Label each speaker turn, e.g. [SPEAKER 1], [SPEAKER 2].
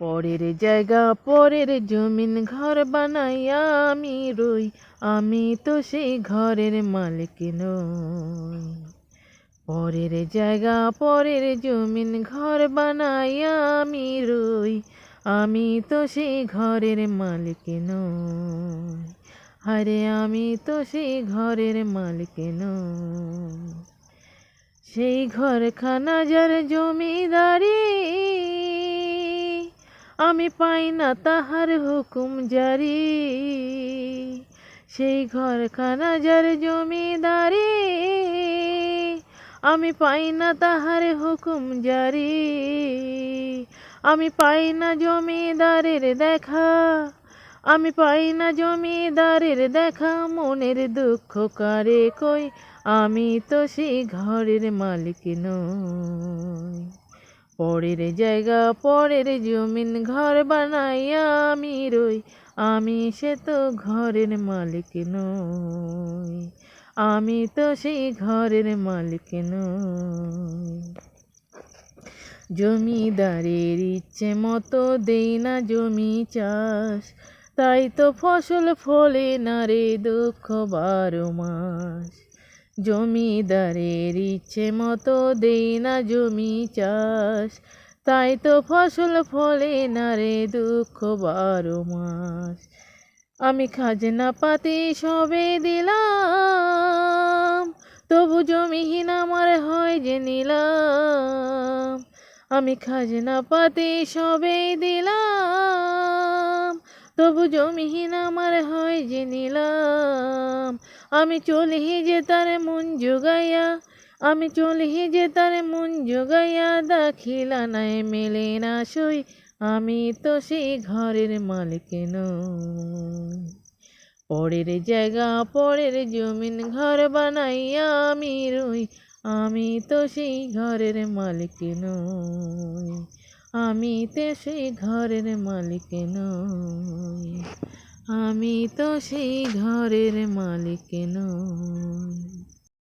[SPEAKER 1] পরের জায়গা পরের জমিন ঘর বানাইয়া আমি রই, আমি তো সেই ঘরের মালিক নই। পরের জায়গা পরের জমিন ঘর বানাইয়া আমি রই, আমি তো সেই ঘরের মালিক নই। হায়রে আমি তো সেই ঘরের মালিক নই। সেই ঘরখানা যার জমিদারি, আমি পাই না তাহার হুকুম জারি। সেই ঘরখানা যার জমিদারি, আমি পাই না তাহার হুকুম জারি। আমি পাই না জমিদারের দেখা, আমি পাই না জমিদারের দেখা, মনের দুঃখ কারে কই, আমি তো সেই ঘরের মালিক নই। পরের জায়গা পরের জমিন ঘর বানাইয়া আমি রই, আমি সে তো ঘরের মালিক নই। আমি তো সেই ঘরের মালিক নই। জমিদারের ইচ্ছে মতো দেই না জমি চাষ, তাই তো ফসল ফলে না রে দুঃখ 12 মাস। জমিদারের ইচ্ছে মতো দেই না জমি চাষ, তাই তো ফসল ফলে না রে দুঃখ 12 মাস। আমি খাজনা পাতি সবে দিলাম, তবু জমিহীন আমার হয় যে নিলাম। আমি খাজনা পাতি সবে দিলাম, তবু জমিহীন আমার হয় যে নিলাম। আমি চলি যে তার মন জোগাইয়া, আমি চলি যে তার মন জোগাইয়া, দাখিলা নাই মেলে না সই, আমি তো সেই ঘরের মালিক নই। পরের জায়গা পরের জমিন ঘর বানাইয়া আমি রই, আমি তো সেই ঘরের মালিক নই। আমি তো সেই ঘরের মালিক নই। আমি তো সেই ঘরের মালিক নই।